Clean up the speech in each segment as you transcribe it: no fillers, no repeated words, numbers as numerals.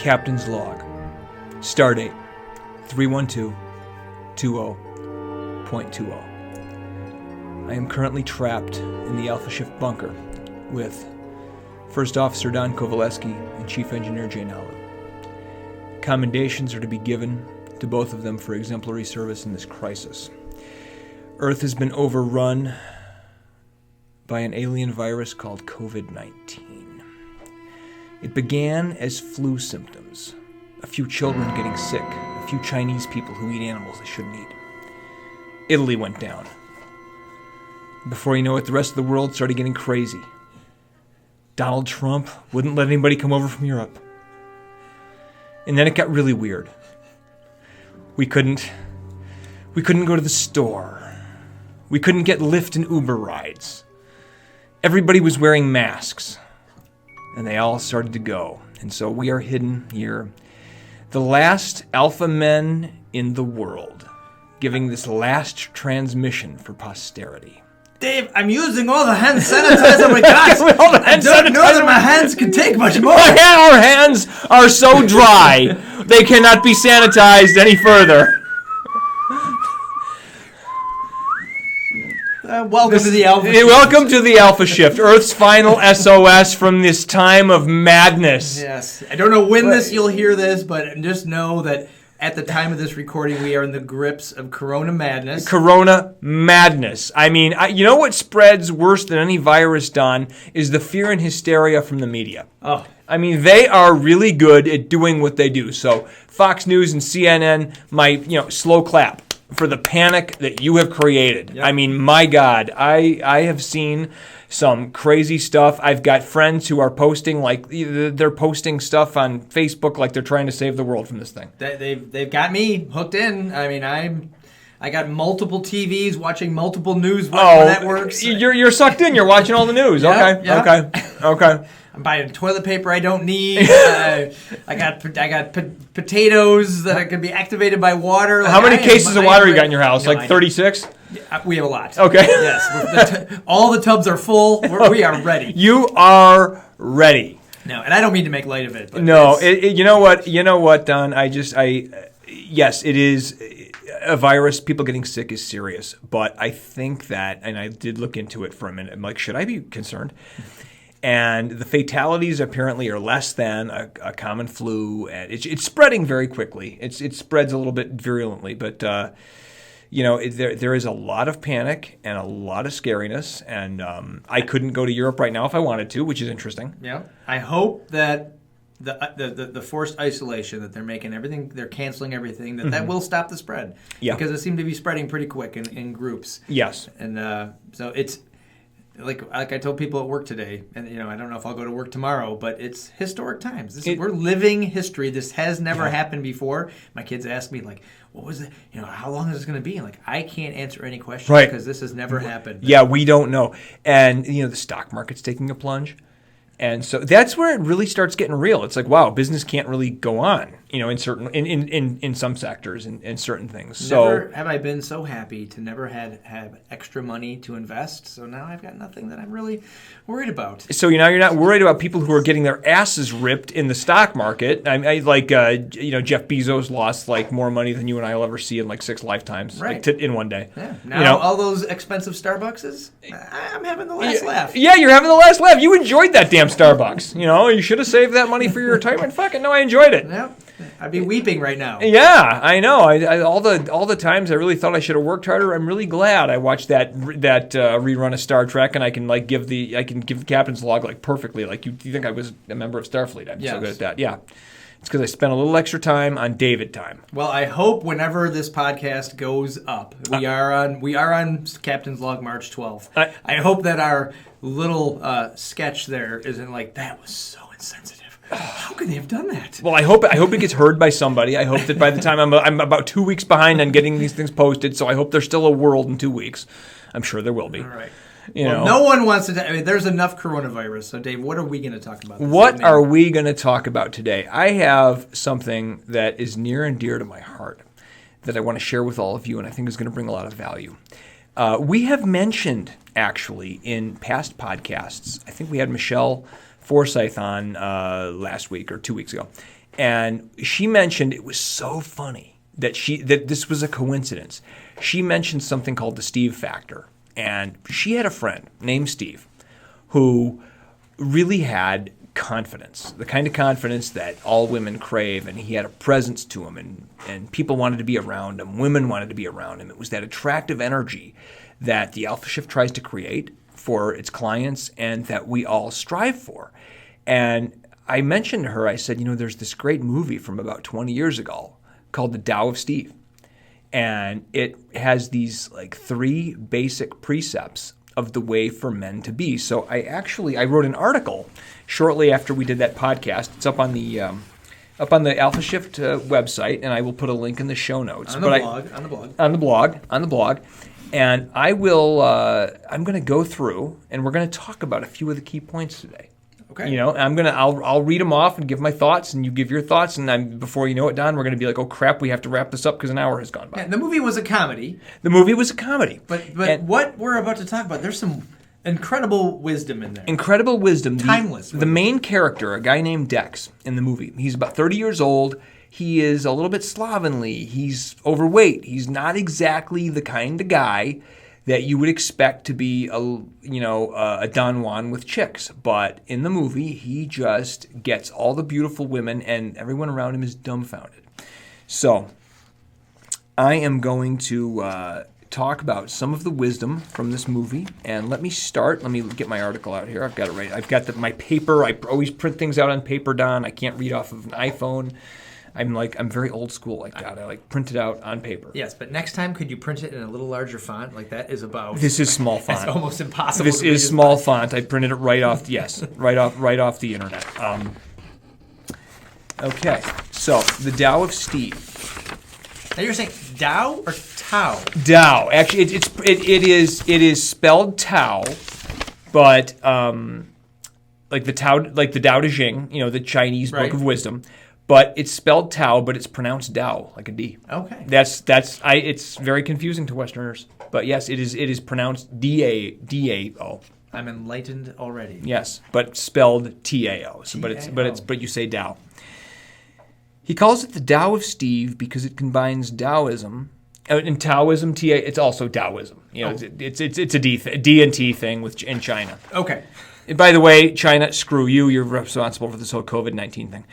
Captain's Log. Stardate 312-20.20. I am currently trapped in the Alpha Shift bunker with First Officer Don Kowaleski and Chief Engineer Jay Nalu. Commendations are to be given to both of them for exemplary service in this crisis. Earth has been overrun by an alien virus called COVID-19. It began as flu symptoms, a few children getting sick, a few Chinese people who eat animals they shouldn't eat. Italy went down. Before you know it, the rest of the world started getting crazy. Donald Trump wouldn't let anybody come over from Europe. And then it got really weird. We couldn't go to the store. We couldn't get Lyft and Uber rides. Everybody was wearing masks. And they all started to go. And so we are hidden here. The last alpha men in the world, giving this last transmission for posterity. Dave, I'm using all the hand sanitizer we got. I don't know that my hands can take much more. Our hands are so dry, they cannot be sanitized any further. Welcome to the Alpha Shift. Welcome to the Alpha Shift, Earth's final SOS from this time of madness. Yes. I don't know when you'll hear this, but just know that at the time of this recording, we are in the grips of Corona madness. Corona madness. I mean, you know what spreads worse than any virus, Don, is the fear and hysteria from the media. Oh. I mean, they are really good at doing what they do. So Fox News and CNN might, slow clap for the panic that you have created. Yep. I mean, my God, I have seen some crazy stuff. I've got friends who are posting, they're posting stuff on Facebook like they're trying to save the world from this thing. They've got me hooked in. I mean, I got multiple TVs watching multiple news networks. You're sucked in. You're watching all the news. Yep, Okay. I'm buying toilet paper I don't need. I got potatoes that can be activated by water. How many cases of water you got in your house? 36? We have a lot. Okay. Yes. All the tubs are full. We are ready. You are ready. No, and I don't mean to make light of it. But no, you know what, Don? Yes, it is a virus. People getting sick is serious. But I think that, and I did look into it for a minute. I'm like, should I be concerned? And the fatalities apparently are less than a common flu, and it's spreading very quickly. It spreads a little bit virulently, but there is a lot of panic and a lot of scariness, and I couldn't go to Europe right now if I wanted to, which is interesting. Yeah, I hope that the forced isolation that they're making, everything, they're canceling everything, that will stop the spread. Yeah, because it seemed to be spreading pretty quick in groups. Yes, and so it's. Like I told people at work today, and I don't know if I'll go to work tomorrow, but it's historic times. We're living history. This has never happened before. My kids ask me, like, what was it? How long is this going to be? And I can't answer any questions because this has never happened. Yeah, we don't know. And the stock market's taking a plunge. And so that's where it really starts getting real. It's like, wow, business can't really go on, in certain in some sectors and certain things. Never have I been so happy to never have extra money to invest. So now I've got nothing that I'm really worried about. So now you're not worried about people who are getting their asses ripped in the stock market. Jeff Bezos lost more money than you and I will ever see in 6 lifetimes, in one day. Yeah. Now all those expensive Starbucks, I'm having the last laugh. Yeah, you're having the last laugh. You enjoyed that damn Starbucks. You should have saved that money for your retirement. Fucking no, I enjoyed it. Yeah, I'd be weeping right now. Yeah, I know. I all the times I really thought I should have worked harder. I'm really glad I watched that rerun of Star Trek, and I can give the captain's log perfectly. You think I was a member of Starfleet? I'm so good at that. Yeah. It's because I spent a little extra time on David time. Well, I hope whenever this podcast goes up, we are on Captain's Log March 12th. I hope that our little sketch there isn't that was so insensitive. How could they have done that? Well, I hope it gets heard by somebody. I hope that by the time I'm about 2 weeks behind on getting these things posted, so I hope there's still a world in 2 weeks. I'm sure there will be. All right. No one wants to. There's enough coronavirus. So, Dave, what are we going to talk about? What are we going to talk about today? I have something that is near and dear to my heart that I want to share with all of you, and I think is going to bring a lot of value. We have mentioned, actually, in past podcasts, I think we had Michelle Forsyth on last week or 2 weeks ago, And she mentioned it was so funny that this was a coincidence. She mentioned something called the Steve factor. And she had a friend named Steve who really had confidence, the kind of confidence that all women crave, and he had a presence to him, and people wanted to be around him, women wanted to be around him. It was that attractive energy that the Alpha Shift tries to create for its clients and that we all strive for. And I mentioned to her, I said, there's this great movie from about 20 years ago called The Tao of Steve. And it has these 3 basic precepts of the way for men to be. So I wrote an article shortly after we did that podcast. It's up on the Alpha Shift website, and I will put a link in the show notes. On the blog. And I will. I'm going to go through, and we're going to talk about a few of the key points today. Okay. I'll read them off and give my thoughts, and you give your thoughts, and before you know it, Don, we're going to be like, oh crap, we have to wrap this up because an hour has gone by. Yeah, the movie was a comedy. But what we're about to talk about, there's some incredible wisdom in there. Incredible wisdom. Timeless. The main character, a guy named Dex in the movie, he's about 30 years old. He is a little bit slovenly. He's overweight. He's not exactly the kind of guy that you would expect to be a Don Juan with chicks. But in the movie, he just gets all the beautiful women, and everyone around him is dumbfounded. So I am going to talk about some of the wisdom from this movie. And let me get my article out here. I've got it right. I've got my paper. I always print things out on paper, Don. I can't read off of an iPhone. I'm very old school like that. I print it out on paper. Yes, but next time, could you print it in a little larger font? That is about. This is small font. It's almost impossible. This is small font. I printed it right off. Yes, right off the internet. Okay, so the Tao of Steve. Now you're saying Tao or Tao? Tao. Actually, it is spelled Tao, but like the Tao De Jing, the Chinese book of wisdom. But it's spelled Tao, but it's pronounced Dao, like a D. Okay. It's very confusing to Westerners. But yes, it is pronounced D-A-O. I'm enlightened already. Yes, but spelled T-A-O. So, but you say Tao. He calls it the Tao of Steve because it combines Taoism. In Taoism, it's also Taoism. It's a D and T thing in China. Okay. And by the way, China, screw you. You're responsible for this whole COVID-19 thing.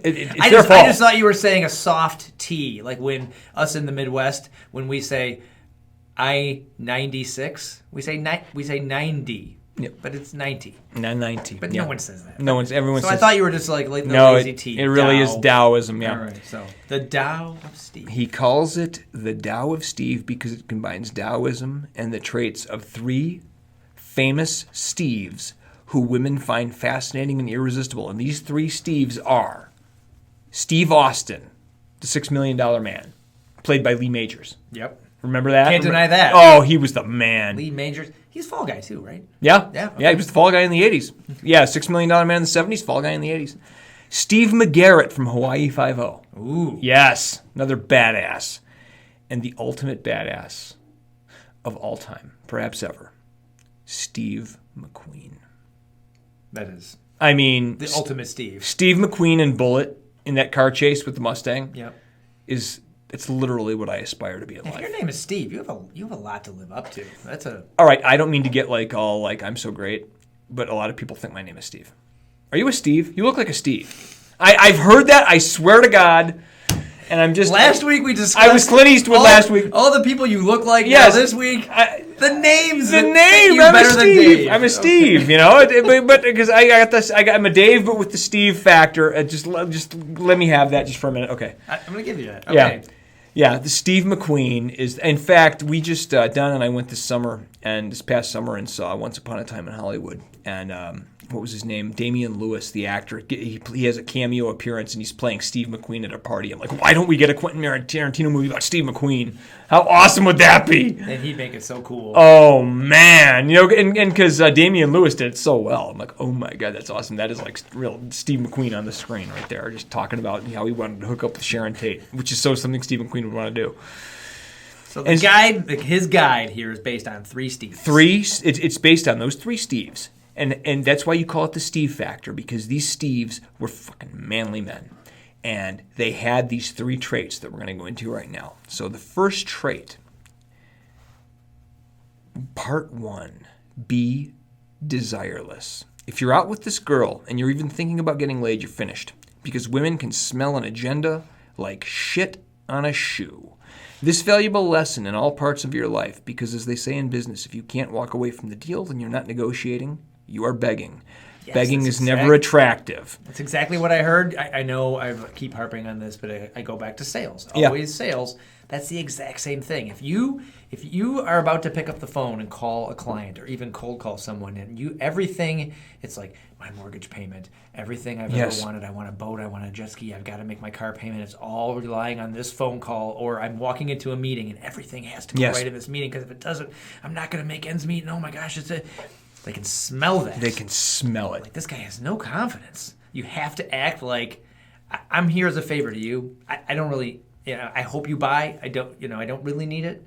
I just thought you were saying a soft T, like when us in the Midwest, when we say I-96, we say 90. Yep. But it's 90. 90. But no one says that. Everyone says. So I thought you were just like the lazy T. It really is Taoism, yeah. All right, so the Tao of Steve. He calls it the Tao of Steve because it combines Taoism and the traits of 3 famous Steves who women find fascinating and irresistible. And these 3 Steves are Steve Austin, the $6 Million Man, played by Lee Majors. Yep. Remember that? Can't deny that. Oh, he was the man. Lee Majors. He's Fall Guy too, right? Yeah. Yeah. Okay. Yeah, he was the Fall Guy in the 80s. Yeah, $6 Million Man in the 70s, Fall Guy in the 80s. Steve McGarrett from Hawaii Five-0. Ooh. Yes, another badass. And the ultimate badass of all time, perhaps ever, Steve McQueen. That is. I mean, the ultimate Steve. Steve McQueen in Bullet in that car chase with the Mustang. Yep. It's literally what I aspire to be in life. If your name is Steve, you have a lot to live up to. All right, I don't mean to get all I'm so great, but a lot of people think my name is Steve. Are you a Steve? You look like a Steve. I've heard that. I swear to God. And I'm just. Last week we discussed. I was Clint Eastwood last week. All the people you look like. Yes. Now this week. The names. The name. I'm a Steve. I'm a Steve. But because I got this, I'm a Dave, but with the Steve factor. Just let me have that just for a minute. Okay. I'm gonna give you that. Okay. Yeah. The Steve McQueen is. In fact, we just Don and I went this past summer and saw Once Upon a Time in Hollywood, and what was his name? Damian Lewis, the actor. He has a cameo appearance, and he's playing Steve McQueen at a party. I'm like, why don't we get a Quentin Tarantino movie about Steve McQueen? How awesome would that be? And he'd make it so cool. Oh, man. And because Damian Lewis did it so well. I'm like, oh, my God, that's awesome. That is like real Steve McQueen on the screen right there, just talking about how he wanted to hook up with Sharon Tate, which is something Steve McQueen would want to do. So his guide here is based on 3 Steves. It's based on those 3 Steves. And that's why you call it the Steve factor, because these Steves were fucking manly men. And they had these 3 traits that we're going to go into right now. So the first trait, part 1, be desireless. If you're out with this girl and you're even thinking about getting laid, you're finished. Because women can smell an agenda like shit on a shoe. This valuable lesson in all parts of your life, because as they say in business, if you can't walk away from the deal, then you're not negotiating, you are begging. Yes, begging is never attractive. That's exactly what I heard. I know I keep harping on this, but I go back to sales. Always sales. That's the exact same thing. If you are about to pick up the phone and call a client or even cold call someone, and everything, it's like my mortgage payment, everything I've ever wanted. I want a boat, I want a jet ski, I've got to make my car payment. It's all relying on this phone call, or I'm walking into a meeting and everything has to go right in this meeting, because if it doesn't, I'm not going to make ends meet. And oh my gosh, they can smell that. They can smell it. Like, this guy has no confidence. You have to act like I'm here as a favor to you. I don't really, I hope you buy. I don't really need it,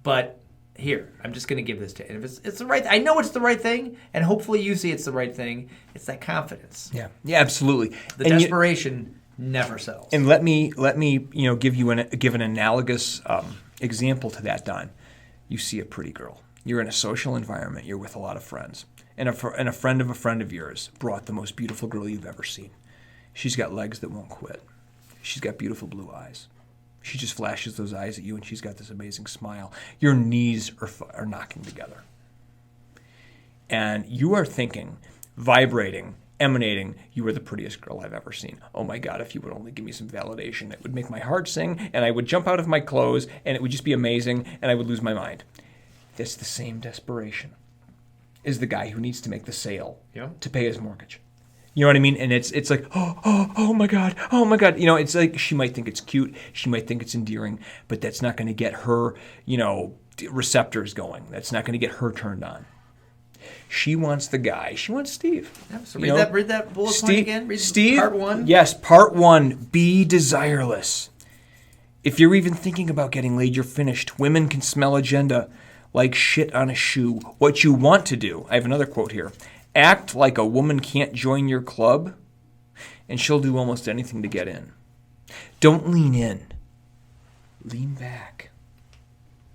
but here, I'm just going to give this to you. And if it's the right, I know it's the right thing, and hopefully you see it's the right thing. It's that confidence. Yeah, absolutely. The desperation never sells. And let me give an analogous example to that, Don. You see a pretty girl. You're in a social environment. You're with a lot of friends. And a friend of a friend of yours brought the most beautiful girl you've ever seen. She's got legs that won't quit. She's got beautiful blue eyes. She just flashes those eyes at you, and she's got this amazing smile. Your knees are knocking together. And you are thinking, vibrating, emanating, you are the prettiest girl I've ever seen. Oh my God, if you would only give me some validation, it would make my heart sing, and I would jump out of my clothes, and it would just be amazing, and I would lose my mind. That's the same desperation as the guy who needs to make the sale to pay his mortgage. You know what I mean? And it's like, oh my God. It's like she might think it's cute. She might think it's endearing, but that's not going to get her, receptors going. That's not going to get her turned on. She wants the guy. She wants Steve. Yeah, so read that bullet point again. Read Steve, part 1. Yes, part 1, be desireless. If you're even thinking about getting laid, you're finished. Women can smell agenda like shit on a shoe. What you want to do, I have another quote here, act like a woman can't join your club, and she'll do almost anything to get in. Don't lean in. Lean back.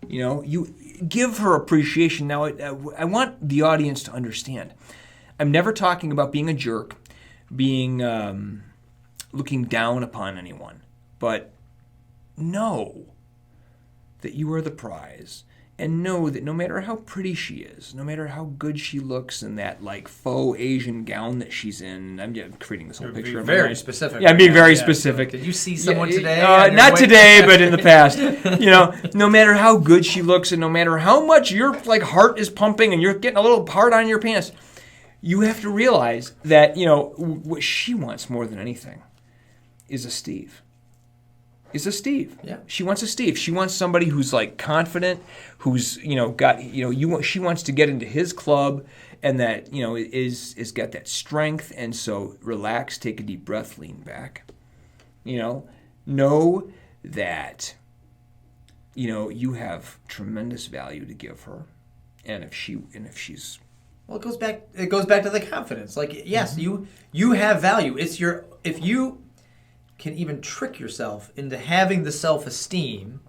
You give her appreciation. Now, I want the audience to understand. I'm never talking about being a jerk, being looking down upon anyone, but know that you are the prize. And know that no matter how pretty she is, no matter how good she looks in that faux Asian gown that she's in, I'm creating this whole picture. Very specific. Yeah, I'm being very specific. Did you see someone today? Not today, but in the past. No matter how good she looks, and no matter how much your heart is pumping, and you're getting a little hard on your pants, you have to realize that what she wants more than anything is a Steve. Yeah. She wants a Steve. She wants somebody who's confident, who's she wants to get into his club, and that is got that strength. And so relax, take a deep breath, lean back. Know that you have tremendous value to give her, and if she's well, it goes back to the confidence. Yes, you have value. If you can even trick yourself into having the self-esteem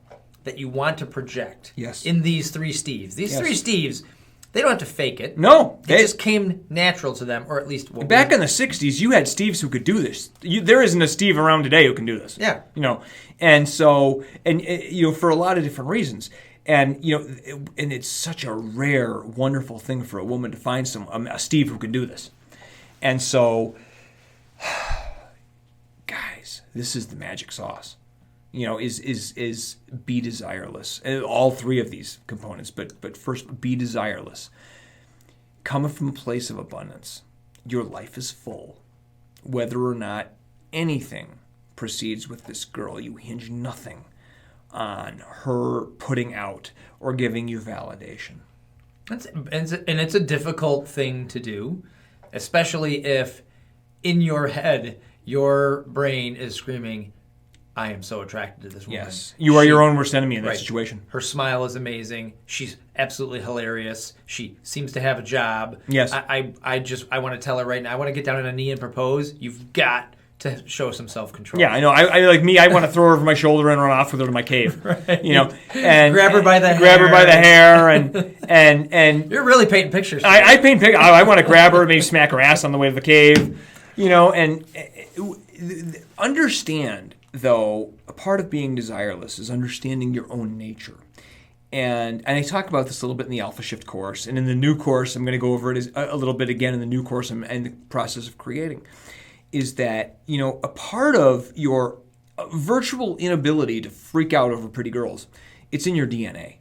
that you want to project in these 3 Steves. These 3 Steves, they don't have to fake it. No. It just came natural to them, or at least... Back in the 60s, you had Steves who could do this. There isn't a Steve around today who can do this. Yeah. And so, for a lot of different reasons. And, and it's such a rare, wonderful thing for a woman to find a Steve who can do this. And so... guys, this is the magic sauce. Is be desireless. And all 3 of these components, but first, be desireless. Coming from a place of abundance, your life is full. Whether or not anything proceeds with this girl, you hinge nothing on her putting out or giving you validation. And it's a difficult thing to do, especially if in your head your brain is screaming, I am so attracted to this woman. Yes. You are your own worst enemy in that situation. Her smile is amazing. She's absolutely hilarious. She seems to have a job. Yes. I want to tell her right now, I want to get down on a knee and propose. You've got to show some self-control. Yeah, I know. I like me, I want to throw her over my shoulder and run off with her to my cave. Right. You know, and grab her by the hair and you're really painting pictures. I paint pictures. I want to grab her, maybe smack her ass on the way to the cave. You know, and understand, though, a part of being desireless is understanding your own nature. And I talk about this a little bit in the Alpha Shift course. And in the new course, I'm going to go over it a little bit again in the new course and the process of creating. Is that, you know, a part of your virtual inability to freak out over pretty girls, it's in your DNA.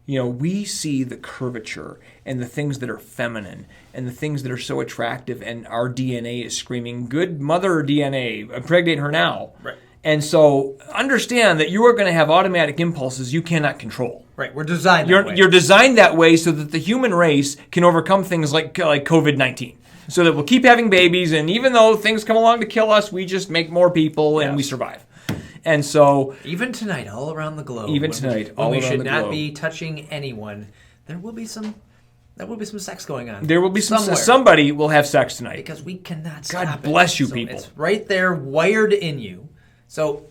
You know, we see the curvature and the things that are feminine and the things that are so attractive, and our DNA is screaming, good mother DNA, impregnate her now. Right. And so understand that you are going to have automatic impulses you cannot control. Right. We're designed that way. You're designed that way so that the human race can overcome things like COVID-19. So that we'll keep having babies, and even though things come along to kill us, we just make more people and we survive. And so, even tonight, all around the globe, when we should not be touching anyone, there will be some sex going on. There will be somebody will have sex tonight because we cannot stop God bless you, so people. It's right there, wired in you. So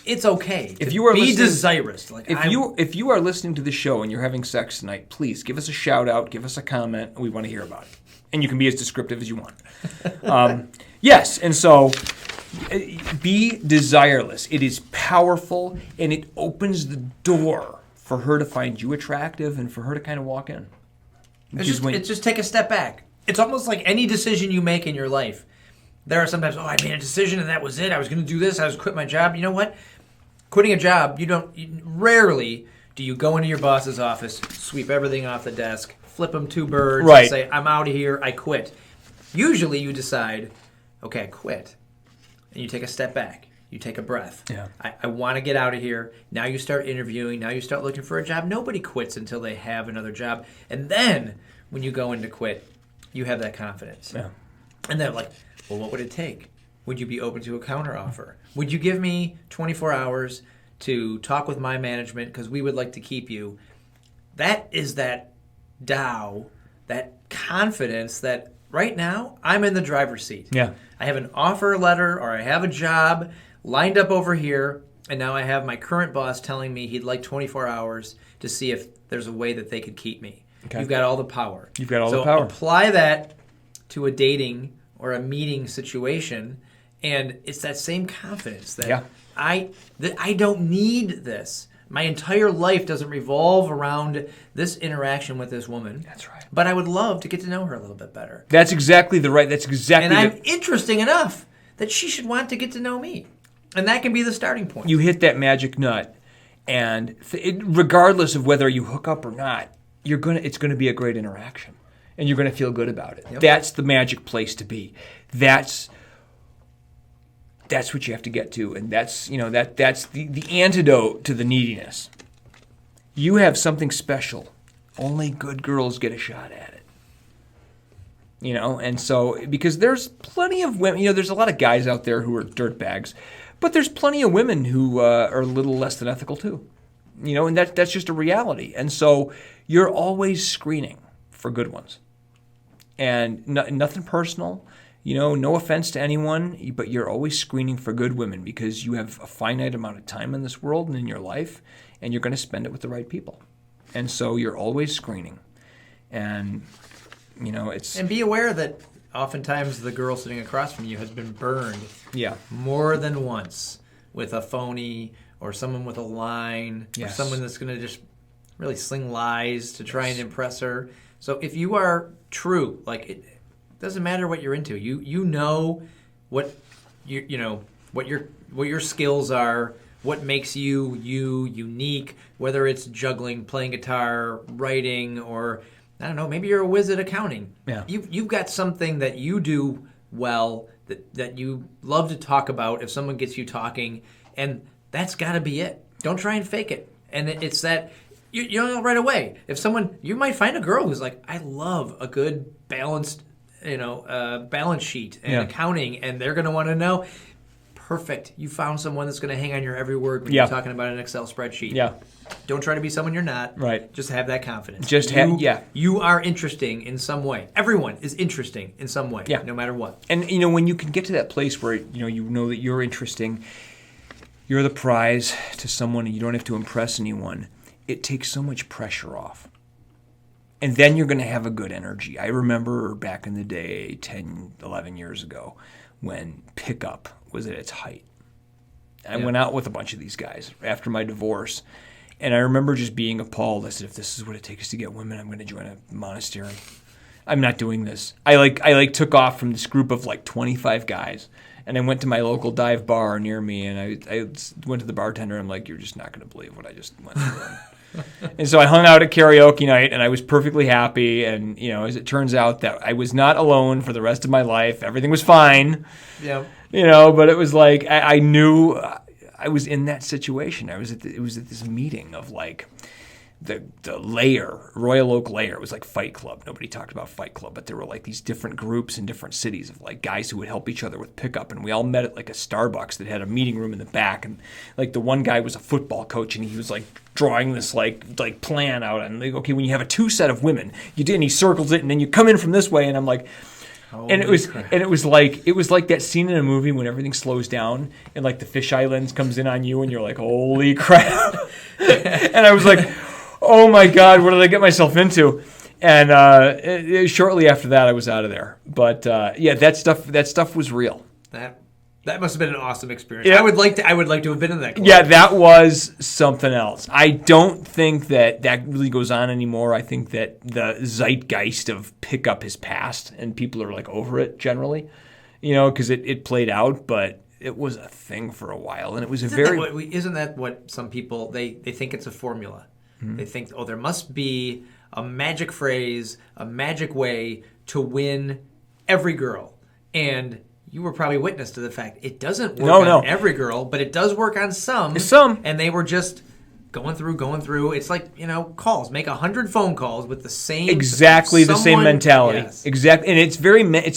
it's okay if you are be desirous. Like if you are listening to the show and you're having sex tonight, please give us a shout out, give us a comment. We want to hear about it. And you can be as descriptive as you want. Yes, and so be desireless. It is powerful, and it opens the door for her to find you attractive and for her to kind of walk in. It's just take a step back. It's almost like any decision you make in your life. There are sometimes, I made a decision and that was it. I was going to do this. I was quit my job. You know what? Quitting a job, rarely do you go into your boss's office, sweep everything off the desk, flip them 2 birds, and say, I'm out of here, I quit. Usually you decide, okay, I quit. And you take a step back. You take a breath. Yeah. I want to get out of here. Now you start interviewing. Now you start looking for a job. Nobody quits until they have another job. And then when you go in to quit, you have that confidence. Yeah. And they're like, well, what would it take? Would you be open to a counteroffer? Would you give me 24 hours to talk with my management because we would like to keep you? That is that Tao, that confidence that right now I'm in the driver's seat. Yeah. I have an offer letter or I have a job lined up over here, and now I have my current boss telling me he'd like 24 hours to see if there's a way that they could keep me. Okay. You've got all the power. You've got all the power. So apply that to a dating or a meeting situation, and it's that same confidence that I don't need this. My entire life doesn't revolve around this interaction with this woman. That's right. But I would love to get to know her a little bit better. That's exactly And I'm interesting enough that she should want to get to know me. And that can be the starting point. You hit that magic nut, and regardless of whether you hook up or not, it's going to be a great interaction, and you're going to feel good about it. Yep. That's the magic place to be. That's what you have to get to, and that's the antidote to the neediness. You have something special. Only good girls get a shot at it. And so because there's plenty of women, there's a lot of guys out there who are dirtbags, but there's plenty of women who are a little less than ethical too. And that's just a reality. And so you're always screening for good ones. And nothing personal. No offense to anyone, but you're always screening for good women because you have a finite amount of time in this world and in your life, and you're going to spend it with the right people. And so you're always screening. And, it's... And be aware that oftentimes the girl sitting across from you has been burned Yeah. more than once with a phony or someone with a line or someone that's going to just really sling lies to try and impress her. So if you are true, it doesn't matter what you're into. You know what what your skills are, what makes you unique, whether it's juggling, playing guitar, writing, or I don't know, maybe you're a whiz at accounting. Yeah. You've got something that you do well that you love to talk about if someone gets you talking, and that's got to be it. Don't try and fake it. And it's that you know right away. If someone, you might find a girl who's like, I love a good balanced balance sheet and accounting, and they're going to want to know. perfect. You found someone that's going to hang on your every word when you're talking about an Excel spreadsheet. Yeah. Don't try to be someone you're not. Right. Just have that confidence. You are interesting in some way. Everyone is interesting in some way, no matter what. And, when you can get to that place where, you know that you're interesting, you're the prize to someone and you don't have to impress anyone, it takes so much pressure off. And then you're going to have a good energy. I remember back in the day, 10, 11 years ago, when pickup was at its height. I went out with a bunch of these guys after my divorce, and I remember just being appalled. I said, if this is what it takes to get women, I'm going to join a monastery. I'm not doing this. I took off from this group of 25 guys, and I went to my local dive bar near me, and I went to the bartender, and I'm like, you're just not going to believe what I just went through. And so I hung out at karaoke night, and I was perfectly happy. And, as it turns out, that I was not alone for the rest of my life. Everything was fine. Yeah. But it was like I knew I was in that situation. It was at this meeting of the lair, Royal Oak Lair. It was like Fight Club. Nobody talked about Fight Club, but there were these different groups in different cities of guys who would help each other with pickup. And we all met at a Starbucks that had a meeting room in the back. And the one guy was a football coach, and he was drawing this plan out. And okay, when you have a 2 set of women, you do, and he circles it, and then you come in from this way. And I'm like, and it was like that scene in a movie when everything slows down and the fisheye lens comes in on you, and you're like, holy crap. And I was like, oh my God, what did I get myself into? And shortly after that, I was out of there. But that stuff was real. That must have been an awesome experience. Yeah. I would like to have been in that club. Yeah, that was something else. I don't think that really goes on anymore. I think that the zeitgeist of pickup has passed, and people are over it generally, because it played out, but it was a thing for a while, and it was Isn't that what some people they think it's a formula? Mm-hmm. They think, there must be a magic phrase, a magic way to win every girl, and you were probably witness to the fact it doesn't work on every girl, but it does work on some. And they were just going through. It's calls. Make 100 phone calls with the same the same mentality. Yes. Exactly, and it's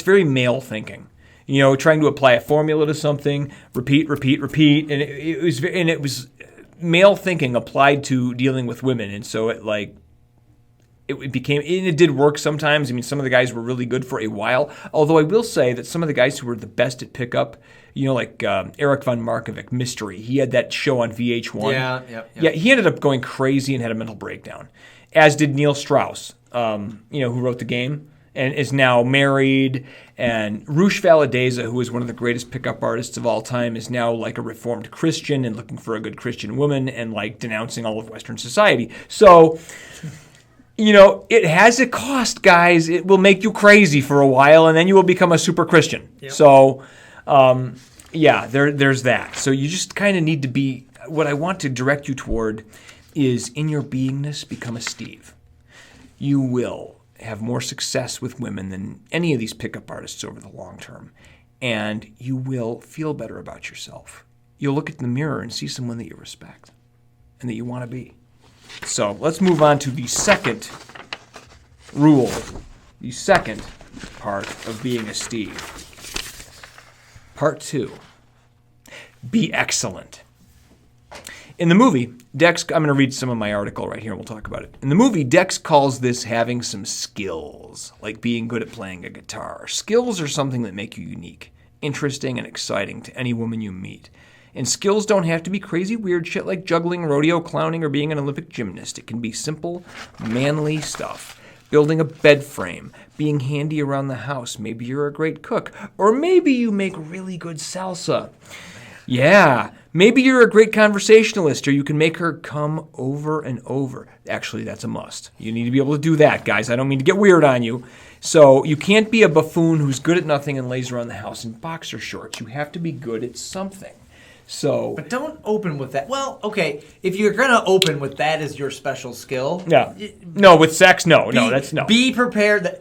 very male thinking. Trying to apply a formula to something, repeat, and it was male thinking applied to dealing with women, and so it became, and it did work sometimes. I mean, some of the guys were really good for a while. Although I will say that some of the guys who were the best at pickup, Eric von Markovic, Mystery, he had that show on VH1. Yeah, he ended up going crazy and had a mental breakdown. As did Neil Strauss, who wrote The Game and is now married. And Rush Valadeza, who is one of the greatest pickup artists of all time, is now a reformed Christian and looking for a good Christian woman and denouncing all of Western society. So, it has a cost, guys. It will make you crazy for a while, and then you will become a super Christian. Yep. So, there's that. So you just kind of need to be, what I want to direct you toward is, in your beingness, become a Steve. You will have more success with women than any of these pickup artists over the long term, and you will feel better about yourself. You'll look at the mirror and see someone that you respect and that you want to be. So let's move on to the second rule, the second part of being a Steve. Part 2, be excellent. In the movie, Dex, I'm going to read some of my article right here and we'll talk about it. In the movie, Dex calls this having some skills, like being good at playing a guitar. Skills are something that make you unique, interesting, and exciting to any woman you meet. And skills don't have to be crazy weird shit like juggling, rodeo clowning, or being an Olympic gymnast. It can be simple, manly stuff. Building a bed frame, being handy around the house. Maybe you're a great cook. Or maybe you make really good salsa. Yeah, maybe you're a great conversationalist, or you can make her come over and over. Actually, that's a must. You need to be able to do that, guys. I don't mean to get weird on you. So you can't be a buffoon who's good at nothing and lays around the house in boxer shorts. You have to be good at something. But don't open with that. Well, okay, if you're going to open with that as your special skill. Yeah. No, with sex, no. That's no. Be prepared.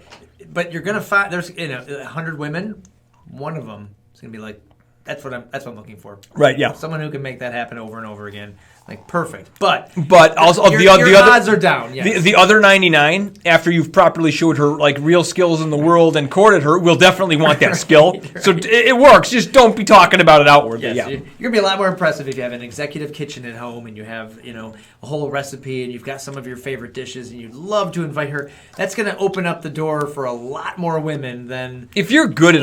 But you're going to find, there's 100 women, one of them is going to be like, that's what I'm looking for. Right, yeah. Someone who can make that happen over and over again. Like, perfect. But also your the other odds are down. Yes. The other 99, after you've properly showed her like real skills in the world and courted her, will definitely want that skill. Right. So it works. Just don't be talking about it outwardly. Yes, you're gonna be a lot more impressive if you have an executive kitchen at home and you have a whole recipe and you've got some of your favorite dishes and you'd love to invite her. That's gonna open up the door for a lot more women than if you're good at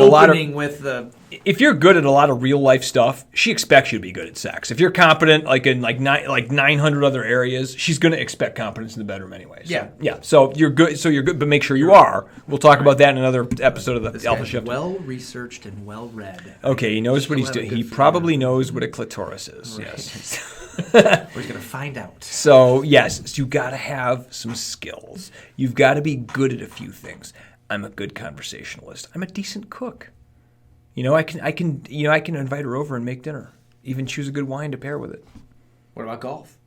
if you're good at a lot of real life stuff, she expects you to be good at sex. If you're competent, like in like 900 other areas, she's going to expect competence in the bedroom anyway. So, yeah. So you're good, but make sure you are. We'll talk about that in another episode of the Alpha Shift. Well researched and well read. Okay, he knows what he's doing. He probably knows what a clitoris is. Right. Yes. We're going to find out. So yes, you got to have some skills. You've got to be good at a few things. I'm a good conversationalist. I'm a decent cook. I can invite her over and make dinner. Even choose a good wine to pair with it. What about golf?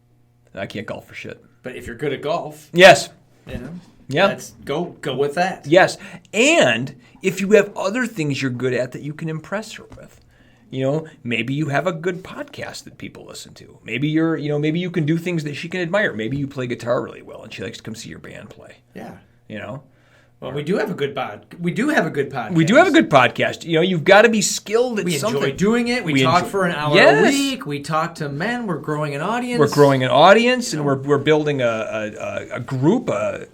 I can't golf for shit. But if you're good at golf, yes, yeah, let's go with that. Yes, and if you have other things you're good at that you can impress her with, maybe you have a good podcast that people listen to. Maybe maybe you can do things that she can admire. Maybe you play guitar really well and she likes to come see your band play. Yeah, Well, we do have a good podcast. We do have a good podcast. You've got to be skilled at something. We enjoy doing it. We talk for an hour a week. We talk to men. We're growing an audience. And we're building a group, a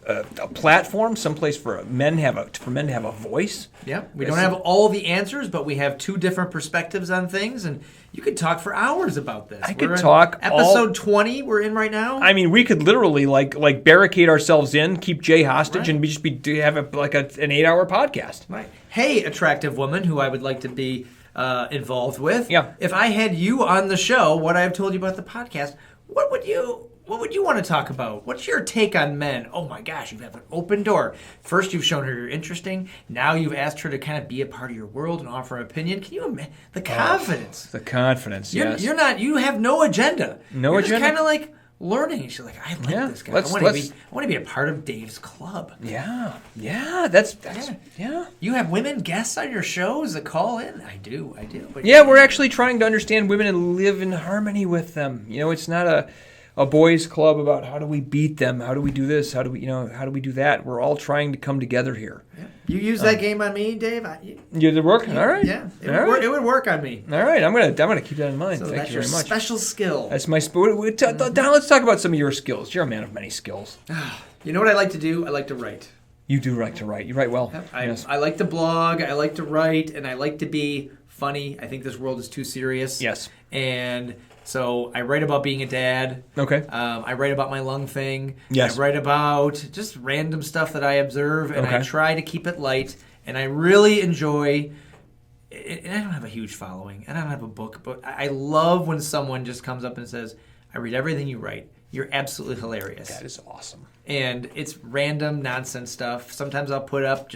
platform, someplace for men to have a voice. Yep. We don't have all the answers, but we have two different perspectives on things, and you could talk for hours about this. I could talk. Episode 20 we're in right now. I mean, we could literally like barricade ourselves in, keep Jay hostage, and have an 8-hour podcast. Right. Hey, attractive woman who I would like to be involved with. Yeah. If I had you on the show, what I've told you about the podcast, what would you want to talk about? What's your take on men? Oh my gosh, you have an open door. First, you've shown her you're interesting. Now you've asked her to kind of be a part of your world and offer an opinion. Can you imagine the confidence? The confidence, yes. You have no agenda. You're just kind of like learning. And she's like, I like this guy. I want to be a part of Dave's club. Yeah. That's You have women guests on your shows that call in? I do. But we're actually trying to understand women and live in harmony with them. It's not a boys' club about how do we beat them, how do we do this, how do we do that. We're all trying to come together here. Yeah. You use that game on me, Dave? Did it work? All right. Yeah, it would work on me. All right, I'm gonna keep that in mind. So Thank you very much. Special skill. That's my Don, let's talk about some of your skills. You're a man of many skills. You know what I like to do? I like to write. You do like to write. You write well. I like to blog. I like to write, and I like to be funny. I think this world is too serious. Yes. And so I write about being a dad. Okay. I write about my lung thing. Yes. I write about just random stuff that I observe, and I try to keep it light. And I really enjoy. And I don't have a huge following. I don't have a book, but I love when someone just comes up and says, "I read everything you write. You're absolutely hilarious." That is awesome. And it's random nonsense stuff. Sometimes I'll put up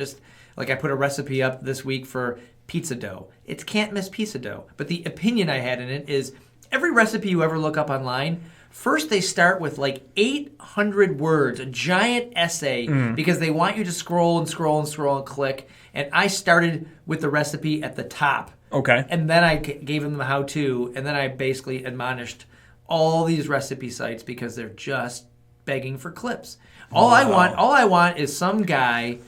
I put a recipe up this week for pizza dough. It can't miss pizza dough. But the opinion I had in it is every recipe you ever look up online, first they start with like 800 words, a giant essay, because they want you to scroll and click. And I started with the recipe at the top. Okay. And then I gave them the how-to, and then I basically admonished all these recipe sites because they're just begging for clips. All I want is some guy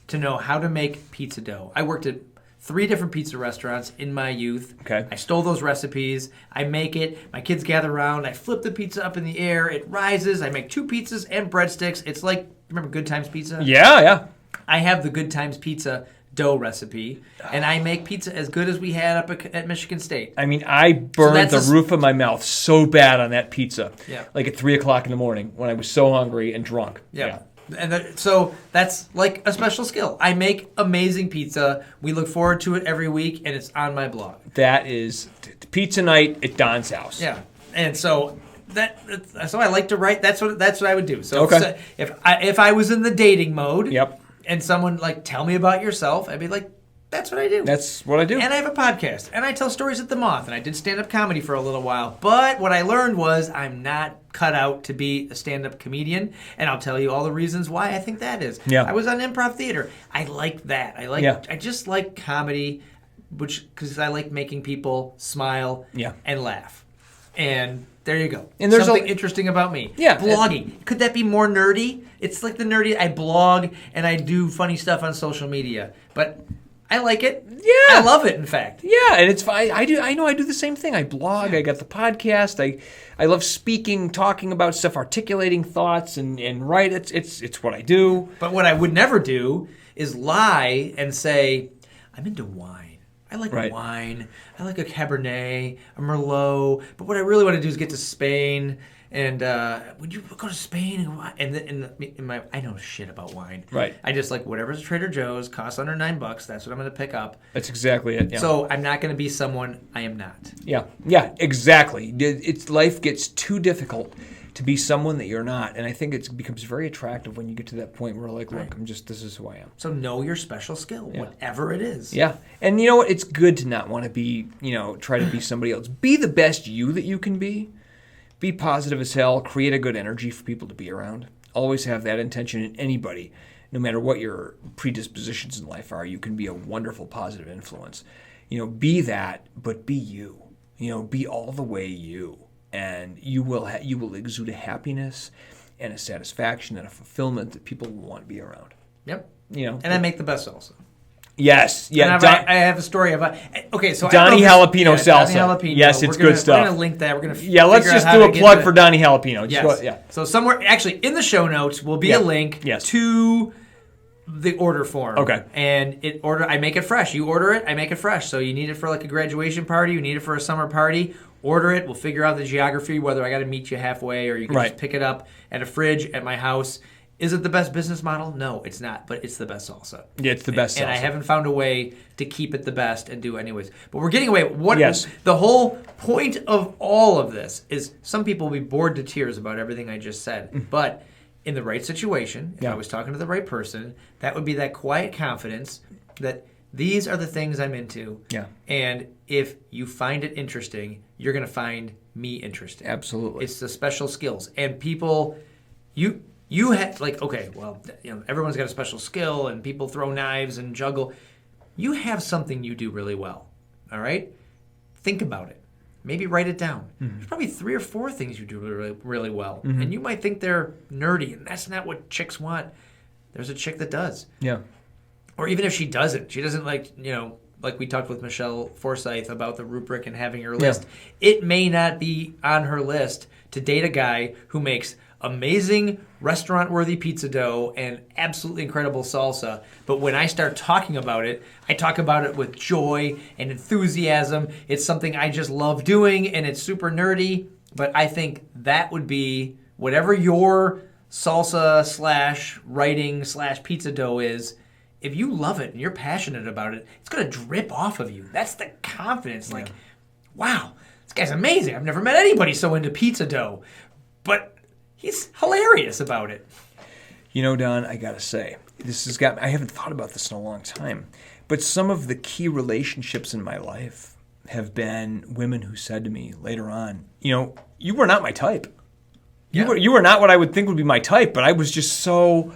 to know how to make pizza dough. I worked at 3 different pizza restaurants in my youth. Okay. I stole those recipes. I make it. My kids gather around. I flip the pizza up in the air. It rises. I make 2 pizzas and breadsticks. It's like, remember Good Times Pizza? Yeah. I have the Good Times Pizza dough recipe, and I make pizza as good as we had up at Michigan State. I mean, I burned the roof of my mouth so bad on that pizza. Yeah. Like at 3 o'clock in the morning when I was so hungry and drunk. Yeah. And so that's like a special skill. I make amazing pizza. We look forward to it every week, and it's on my blog. That is pizza night at Don's house. Yeah. And so so I like to write. That's what I would do. So okay. if I was in the dating mode, yep, and someone like tell me about yourself, I'd be like, that's what I do. That's what I do. And I have a podcast, and I tell stories at the Moth, and I did stand-up comedy for a little while. But what I learned was I'm not cut out to be a stand-up comedian, and I'll tell you all the reasons why I think that is. Yeah. I was on improv theater. I like that. I just like comedy, because I like making people smile and laugh. And There you go. And there's something interesting about me. Yeah. Blogging. Could that be more nerdy? It's like the nerdy. I blog and I do funny stuff on social media, but I like it. Yeah. I love it, in fact. Yeah, and it's fine. I know I do the same thing. I blog. I got the podcast. I love speaking, talking about stuff, articulating thoughts, and write. It's what I do. But what I would never do is lie and say, I'm into wine. I like wine. I like a Cabernet, a Merlot. But what I really want to do is get to Spain. And would you go to Spain? And I know shit about wine. Right. I just like whatever's at Trader Joe's, costs under $9. That's what I'm going to pick up. That's exactly it. Yeah. So I'm not going to be someone I am not. Yeah. Exactly. Life gets too difficult to be someone that you're not, and I think it becomes very attractive when you get to that point where like, look, this is who I am. So know your special skill, whatever it is. Yeah, and you know what? It's good to not want to be, try to be somebody else. Be the best you that you can be. Be positive as hell. Create a good energy for people to be around. Always have that intention in anybody. No matter what your predispositions in life are, you can be a wonderful positive influence. Be that, but be you. Be all the way you. And you will exude a happiness and a satisfaction and a fulfillment that people will want to be around. Yep. And I make the best salsa. Yes. Yeah. I have a story about. Okay, so Donnie Jalapeno salsa. Donnie Jalapeno. Yes, it's good stuff. We're gonna link that. We're gonna. Let's just do a plug for Donnie Jalapeno. Yes. So somewhere, actually, in the show notes will be a link to the order form. Okay. And I make it fresh. You order it, I make it fresh. So you need it for like a graduation party. You need it for a summer party. Order it. We'll figure out the geography, whether I got to meet you halfway or you can just pick it up at a fridge at my house. Is it the best business model? No, it's not, but it's the best salsa. Yeah, it's the best salsa. And I haven't found a way to keep it the best and do anyways. But we're getting away. The whole point of all of this is some people will be bored to tears about everything I just said. But in the right situation, if I was talking to the right person, that would be that quiet confidence that these are the things I'm into. Yeah. And if you find it interesting, you're going to find me interesting. Absolutely. It's the special skills. And people, you have, everyone's got a special skill and people throw knives and juggle. You have something you do really well. All right? Think about it. Maybe write it down. Mm-hmm. There's probably 3 or 4 things you do really, really well. Mm-hmm. And you might think they're nerdy, and that's not what chicks want. There's a chick that does. Yeah. Or even if she doesn't like we talked with Michelle Forsyth about the rubric and having her list. It may not be on her list to date a guy who makes amazing restaurant-worthy pizza dough and absolutely incredible salsa. But when I start talking about it, I talk about it with joy and enthusiasm. It's something I just love doing, and it's super nerdy. But I think that would be whatever your salsa / writing / pizza dough is. If you love it and you're passionate about it, it's going to drip off of you. That's the confidence. Like, wow, this guy's amazing. I've never met anybody so into pizza dough. But he's hilarious about it. Don, I got to say, I haven't thought about this in a long time, but some of the key relationships in my life have been women who said to me later on, you were not my type. You were not what I would think would be my type, but I was just so...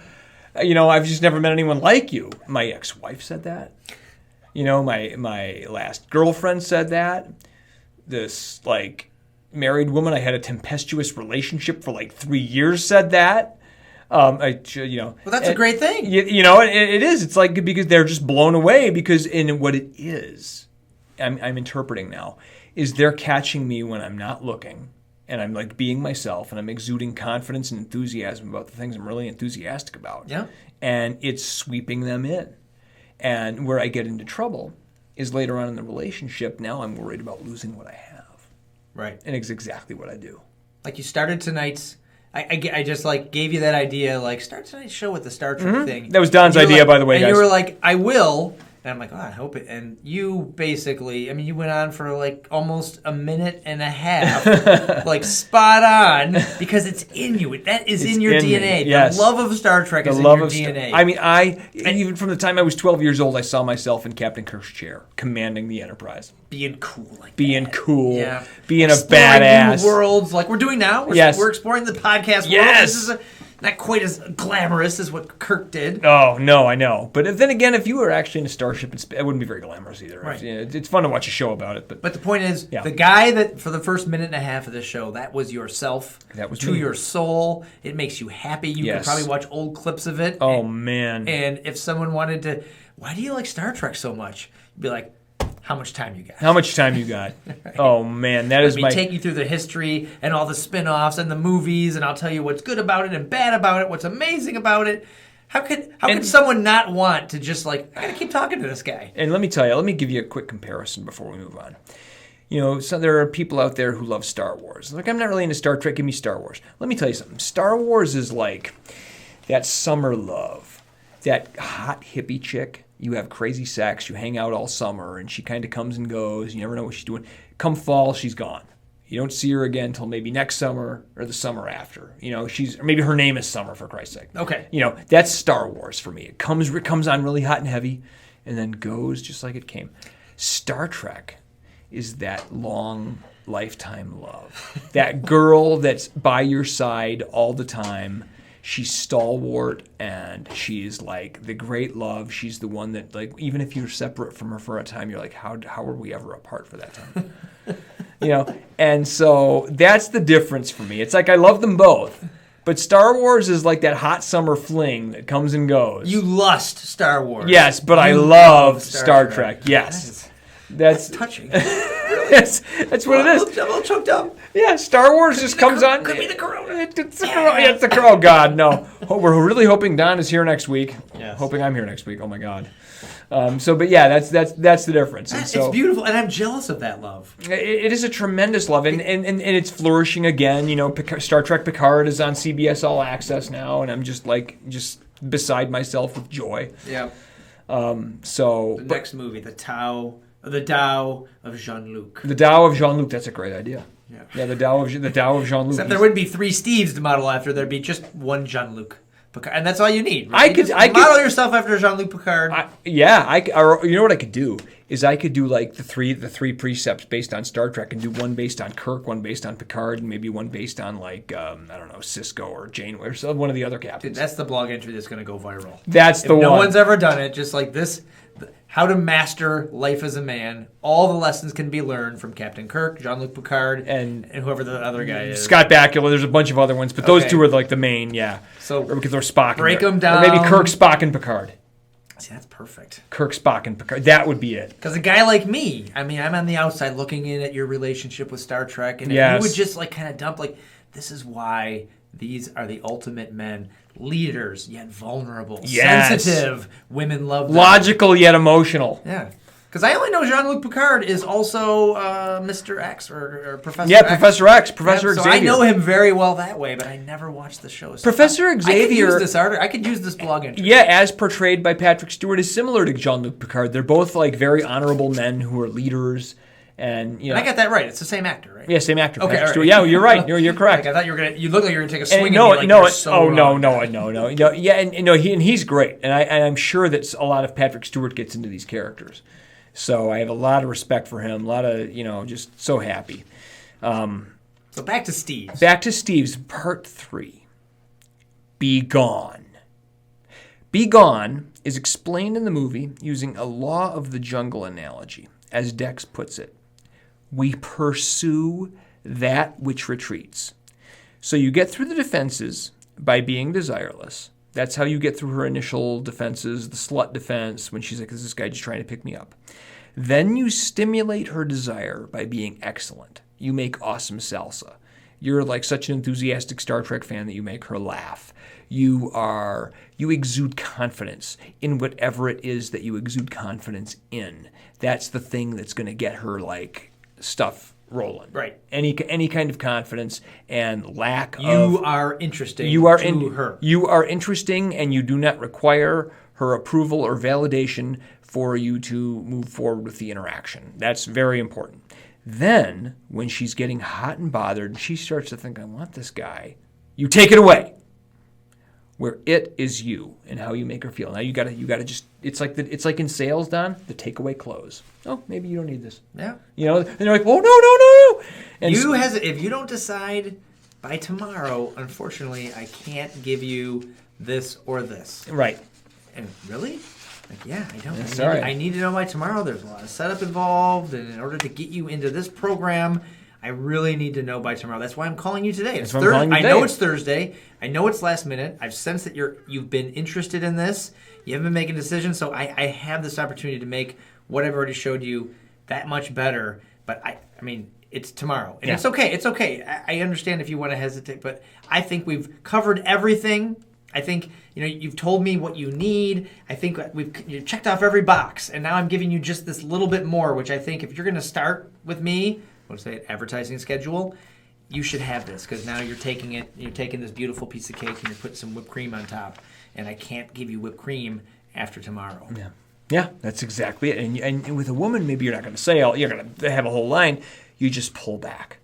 I've just never met anyone like you. My ex-wife said that. My last girlfriend said that. This, married woman I had a tempestuous relationship for 3 years said that. Well, that's a great thing. It is. It's because they're just blown away because in what it is, I'm interpreting now, is they're catching me when I'm not looking. And I'm being myself, and I'm exuding confidence and enthusiasm about the things I'm really enthusiastic about. Yeah. And it's sweeping them in. And where I get into trouble is later on in the relationship, now I'm worried about losing what I have. Right. And it's exactly what I do. You started tonight's... I just gave you that idea, start tonight's show with the Star Trek thing. That was Don's idea, by the way, guys. And you were like, I will... And I'm like, I hope it. And you basically, you went on for almost a minute and a half, spot on, because it's in you. That is in your DNA. Yes. The love of Star Trek is in your DNA. Even from the time I was 12 years old, I saw myself in Captain Kirk's chair, commanding the Enterprise. Being cool Being that. cool. Yeah. Being exploring a badass. New worlds like we're doing now. We're exploring the podcast world. Yes. not quite as glamorous as what Kirk did. Oh, no, I know. But then again, if you were actually in a starship, it wouldn't be very glamorous either. Right. It's fun to watch a show about it. But the point is, the guy that for the first minute and a half of the show, that was yourself. That was to me. Your soul. It makes you happy. You can probably watch old clips of it. Oh, man. And if someone wanted to, why do you like Star Trek so much? You'd be like, how much time you got? How much time you got? Right. Oh, man, that is my... take you through the history and all the spin-offs and the movies, and I'll tell you what's good about it and bad about it, what's amazing about it. How could someone not want to just I gotta keep talking to this guy? And let me tell you, let me give you a quick comparison before we move on. So there are people out there who love Star Wars. Like, I'm not really into Star Trek, give me Star Wars. Let me tell you something. Star Wars is like that summer love, that hot hippie chick. You have crazy sex, you hang out all summer, and she kind of comes and goes. You never know what she's doing. Come fall, she's gone. You don't see her again until maybe next summer or the summer after. Or maybe her name is Summer, for Christ's sake. Okay. That's Star Wars for me. It comes on really hot and heavy, and then goes just like it came. Star Trek is that long lifetime love. That girl that's by your side all the time. She's stalwart, and she's like the great love. She's the one that, even if you're separate from her for a time, you're like, how were we ever apart for that time? And so that's the difference for me. It's like I love them both, but Star Wars is like that hot summer fling that comes and goes. You lust Star Wars. Yes, but I love Star Trek. Yes. That's touching. That's what it is. I'm a little choked up. Yeah, Star Wars just comes on. Could be the corona. It's the corona. Yeah, it's the corona. Oh, God, no. We're really hoping Don is here next week. Yes. Hoping I'm here next week. Oh, my God. But yeah, that's the difference. And it's beautiful, and I'm jealous of that love. It is a tremendous love, and it's flourishing again. Star Trek Picard is on CBS All Access now, and I'm just beside myself with joy. Yeah. Next movie, the Tao of Jean-Luc. The Tao of Jean-Luc. That's a great idea. Yeah, the Tao of Jean-Luc. Except there wouldn't be 3 Steves to model after. There'd be just one Jean-Luc Picard, and that's all you need. Right? I could model yourself after Jean-Luc Picard. Or you know what I could do is I could do the three precepts based on Star Trek, and do one based on Kirk, one based on Picard, and maybe one based on I don't know, Cisco or Janeway or one of the other captains. Dude, that's the blog entry that's going to go viral. That's the one. No one's ever done it. Just like this. How to master life as a man. All the lessons can be learned from Captain Kirk, Jean-Luc Picard, and whoever the other guy is. Scott Bakula. There's a bunch of other ones, but those two are the main, yeah. So or we could throw Spock break in there. them down. Or maybe Kirk, Spock, and Picard. See, that's perfect. Kirk, Spock, and Picard. That would be it. Because a guy like me, I'm on the outside looking in at your relationship with Star Trek, and if you would just kind of dump this is why these are the ultimate men. Leaders, yet vulnerable. Yes. Sensitive. Women love them. Logical, yet emotional. Yeah. Because I only know Jean-Luc Picard is also Mr. X or Professor X. Yeah, Professor X, Professor Xavier. So I know him very well that way, but I never watched the show. So Professor Xavier... I could use this article. I could use this blog entry. Yeah, as portrayed by Patrick Stewart, is similar to Jean-Luc Picard. They're both very honorable men who are leaders. And I got that right. It's the same actor, right? Yeah, same actor. Okay, Patrick right. Stewart. Yeah, you're right. You're correct. I thought you were gonna. You look like you were gonna take a swing no, at me. No. Yeah, and he's great, and I'm sure that a lot of Patrick Stewart gets into these characters. So I have a lot of respect for him. A lot of just so happy. So back to Steve's. Back to Steve's part 3. Be gone. Be gone is explained in the movie using a law of the jungle analogy, as Dex puts it. We pursue that which retreats. So you get through the defenses by being desireless. That's how you get through her initial defenses, the slut defense, when she's like, is this guy just trying to pick me up? Then you stimulate her desire by being excellent. You make awesome salsa. You're such an enthusiastic Star Trek fan that you make her laugh. You exude confidence in whatever it is that you exude confidence in. That's the thing that's going to get her stuff rolling. Right. Any kind of confidence and lack of... You are interesting to her. You are interesting, and you do not require her approval or validation for you to move forward with the interaction. That's very important. Then, when she's getting hot and bothered, and she starts to think, I want this guy, you take it away. Where it is you and how you make her feel. Now you gotta just it's like in sales, Don, the takeaway close. Oh, maybe you don't need this. Yeah. And they're like, oh no. And if you don't decide by tomorrow, unfortunately, I can't give you this or this. Right. And really? Like, yeah, I don't. I need to know by tomorrow. There's a lot of setup involved, and in order to get you into this program, I really need to know by tomorrow. That's why I'm calling you today. I know it's Thursday. I know it's last minute. I've sensed that you've been interested in this. You haven't been making decisions, so I have this opportunity to make what I've already showed you that much better. But I mean, it's tomorrow, and it's okay. It's okay. I understand if you want to hesitate, but I think we've covered everything. I think you've told me what you need. I think you've checked off every box, and now I'm giving you just this little bit more, which I think if you're going to start with me, let's say advertising schedule, you should have this, because now you're taking this beautiful piece of cake and you're putting some whipped cream on top, and I can't give you whipped cream after tomorrow. Yeah, that's exactly it. And with a woman, maybe you're not going to say you're going to have a whole line. You just pull back.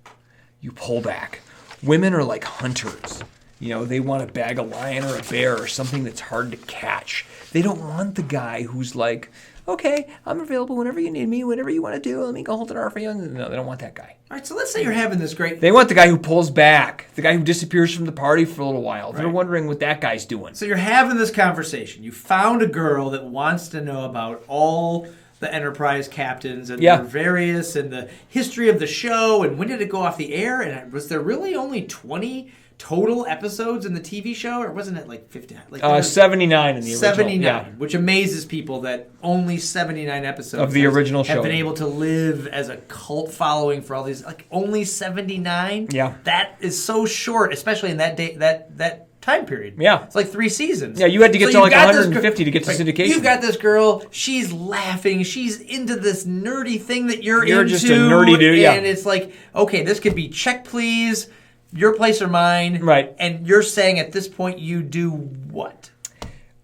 You pull back. Women are like hunters. They want to bag a lion or a bear or something that's hard to catch. They don't want the guy who's like, okay, I'm available whenever you need me, whatever you want to do. Let me go hold an arm for you. No, they don't want that guy. All right, so let's say you're having this great... They want the guy who pulls back, the guy who disappears from the party for a little while. Right. They're wondering what that guy's doing. So you're having this conversation. You found a girl that wants to know about all the Enterprise captains and their various, and the history of the show, and when did it go off the air, and was there really only 20... total episodes in the TV show, or wasn't it like 50? 79 in the original. 79, which amazes people that only 79 episodes of the original show have been able to live as a cult following for all these. Like only 79. Yeah, that is so short, especially in that day, that time period. Yeah, it's like 3 seasons. Yeah, you had to get to like 150 to get to syndication. You've got this girl. She's laughing. She's into this nerdy thing that you're into. You're just a nerdy dude. Yeah, and it's like, okay, this could be check, please. Your place or mine. Right. And you're saying at this point you do what?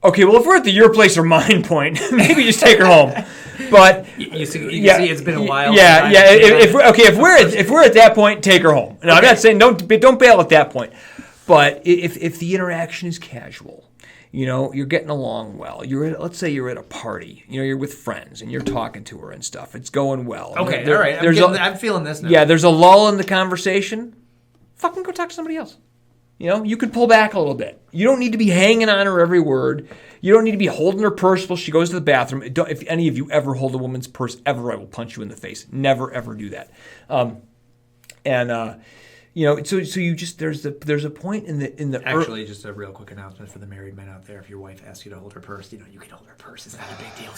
Okay, well, if we're at the your place or mine point, maybe just take her home. But you see it's been a while. Yeah. If we're at that point, take her home. No, okay. I'm not saying don't bail at that point. But if the interaction is casual, you're getting along well. Let's say you're at a party. You're with friends and you're talking to her and stuff. It's going well. Okay, all right. I'm feeling this now. Yeah, there's a lull in the conversation. Fucking go talk to somebody else. You could pull back a little bit. You don't need to be hanging on her every word. You don't need to be holding her purse while she goes to the bathroom. If any of you ever hold a woman's purse ever, I will punch you in the face. Never, ever do that. So you just there's a point in the actually just a real quick announcement for the married men out there. If your wife asks you to hold her purse, you can hold her purse. It's not a big deal.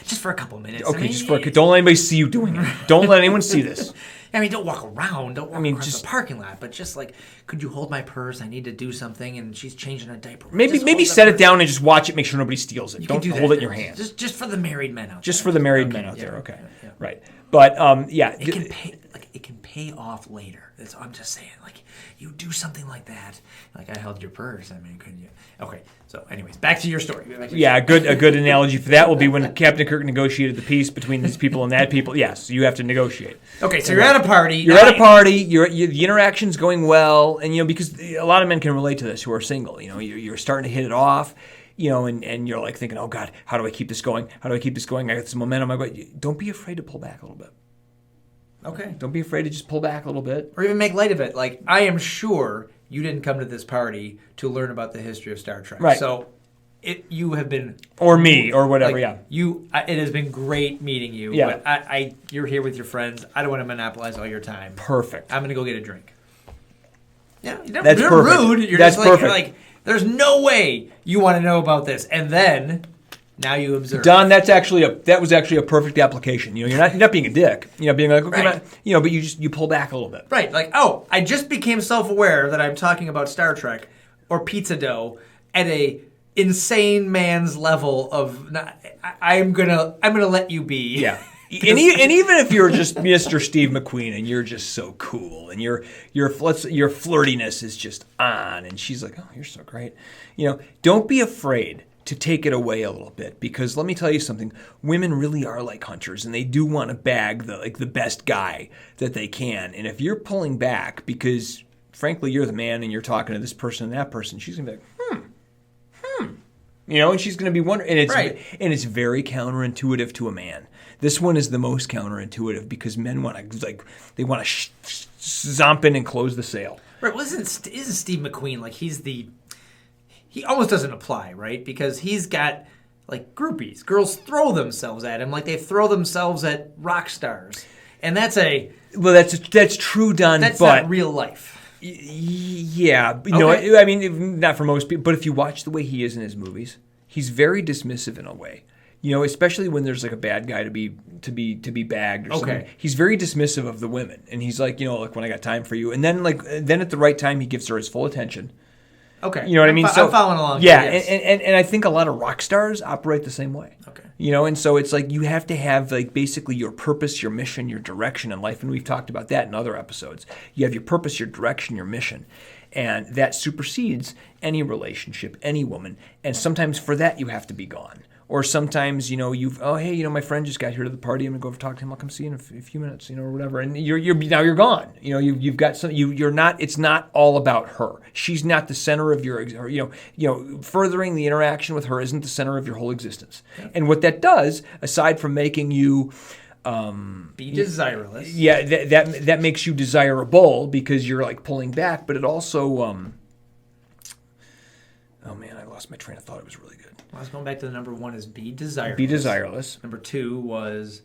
Just for a couple minutes. Okay, don't let anybody see you doing it. Don't let anyone see this. Don't walk around. Don't walk across the parking lot. But just like, could you hold my purse? I need to do something, and she's changing a diaper. Maybe set it down and just watch it. Make sure nobody steals it. Don't hold it in your hand. Just for the married men out there. Just for the married men out there. Okay, right. But it can pay off later. I'm just saying, like, you do something like that. Like, I held your purse. Couldn't you? Okay. So, anyways, back to your story. A good analogy for that will be when Captain Kirk negotiated the peace between these people and that people. Yes, you have to negotiate. Okay, so you're at a party. The interaction's going well, and because a lot of men can relate to this who are single. You're starting to hit it off. And you're like thinking, oh God, how do I keep this going? I got this momentum. Don't be afraid to pull back a little bit. Okay. Don't be afraid to just pull back a little bit. Or even make light of it. Like, I am sure you didn't come to this party to learn about the history of Star Trek. Right. So, you have been... Or me, or whatever, yeah. It has been great meeting you. Yeah. But you're here with your friends. I don't want to monopolize all your time. Perfect. I'm going to go get a drink. Yeah, that's you're perfect. Rude. You're that's just perfect. Like, there's no way you want to know about this. And then... Now you observe. Don, that was actually a perfect application. You're not being a dick. Being like, okay, right. But you pull back a little bit. Right. Like, oh, I just became self-aware that I'm talking about Star Trek or pizza dough at a insane man's level of. I'm gonna let you be. Yeah. And even if you're just Mr. Steve McQueen and you're just so cool and your flirtiness is just on and she's like, oh, you're so great. Don't be afraid to take it away a little bit, because let me tell you something, women really are like hunters and they do want to bag the best guy that they can. And if you're pulling back because frankly you're the man and you're talking to this person and that person, she's gonna be like, And she's going to be wondering. And it's very counterintuitive to a man. This one is the most counterintuitive because men want to they want to zomp in and close the sale. Right. Well, isn't Steve McQueen like he almost doesn't apply, right? Because he's got like groupies. Girls throw themselves at him like they throw themselves at rock stars, and that's true, Don. That's but not real life. Yeah, no, I mean not for most people. But if you watch the way he is in his movies, he's very dismissive in a way. Especially when there's like a bad guy to be bagged or something. He's very dismissive of the women, and he's like, like when I got time for you, and then at the right time he gives her his full attention. Okay, you know what I mean? So I'm following along. Yeah, yes. and I think a lot of rock stars operate the same way. Okay, and so it's like you have to have like basically your purpose, your mission, your direction in life, and we've talked about that in other episodes. You have your purpose, your direction, your mission. And that supersedes any relationship, any woman. And sometimes for that you have to be gone. Or sometimes, my friend just got here to the party. I'm gonna go over talk to him. I'll come see you in a few minutes, or whatever. And you're gone. You've got some. You're not. It's not all about her. She's not the center of your. Furthering the interaction with her isn't the center of your whole existence. Yeah. And what that does, aside from making you be desireless. Yeah, that makes you desirable because you're like pulling back. But it also. Oh man, I lost my train of thought. It was really good. I was going back to the number one is be desireless. Be desireless. Number two was,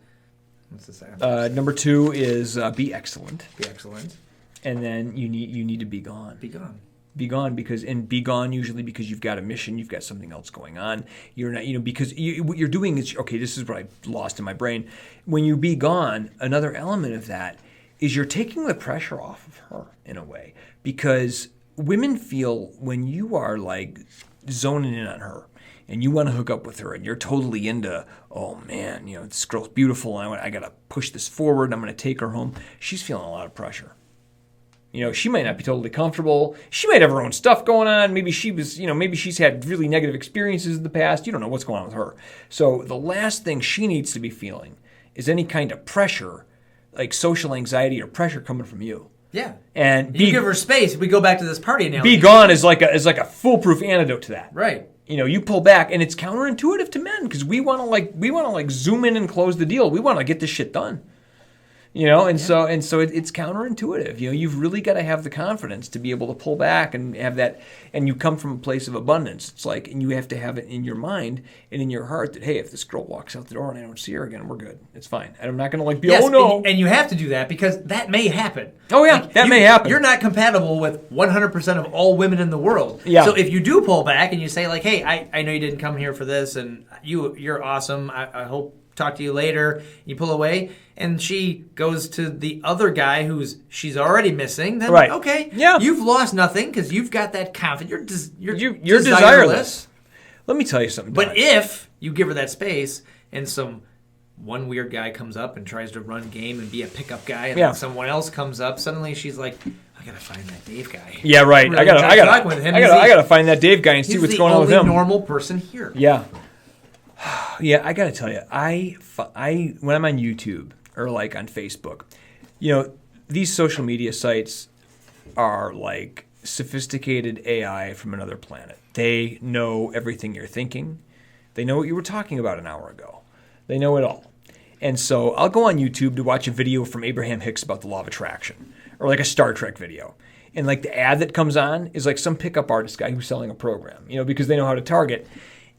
what's the second? Number two is be excellent. Be excellent. And then you need to be gone. Be gone. Be gone be gone usually because you've got a mission, you've got something else going on. You're not, because what you're doing is, okay, this is what I lost in my brain. When you be gone, another element of that is you're taking the pressure off of her in a way because women feel when you are like zoning in on her, and you want to hook up with her, and you're totally into, oh man, this girl's beautiful, and I got to push this forward, and I'm going to take her home. She's feeling a lot of pressure. She might not be totally comfortable. She might have her own stuff going on. Maybe maybe she's had really negative experiences in the past. You don't know what's going on with her. So the last thing she needs to be feeling is any kind of pressure, like social anxiety or pressure coming from you. Yeah, and you give her space. We go back to this party now. Be gone is like a foolproof antidote to that. Right. You pull back, and it's counterintuitive to men because we want to zoom in and close the deal. We want to get this shit done. So it's counterintuitive. You've really got to have the confidence to be able to pull back and have that. And you come from a place of abundance. It's like, and you have to have it in your mind and in your heart that, hey, if this girl walks out the door and I don't see her again, we're good. It's fine. And I'm not going to be, oh no. And you have to do that because that may happen. Oh yeah, that may happen. You're not compatible with 100% of all women in the world. Yeah. So if you do pull back and you say like, hey, I know you didn't come here for this, and you're awesome. I hope talk to you later. You pull away, and she goes to the other guy she's already missing. Then right. Okay, yeah, you've lost nothing because you've got that confidence. You're desireless. Let me tell you something. But if you give her that space, and one weird guy comes up and tries to run game and be a pickup guy, and then someone else comes up, suddenly she's like, I gotta find that Dave guy. Yeah, right. Really I gotta find that Dave guy and see what's going on with him. He's the only normal person here. Yeah. Yeah, I gotta tell you, I when I'm on YouTube or like on Facebook, these social media sites are like sophisticated AI from another planet. They know everything you're thinking. They know what you were talking about an hour ago. They know it all. And so I'll go on YouTube to watch a video from Abraham Hicks about the law of attraction, or like a Star Trek video. And like the ad that comes on is like some pickup artist guy who's selling a program, because they know how to target.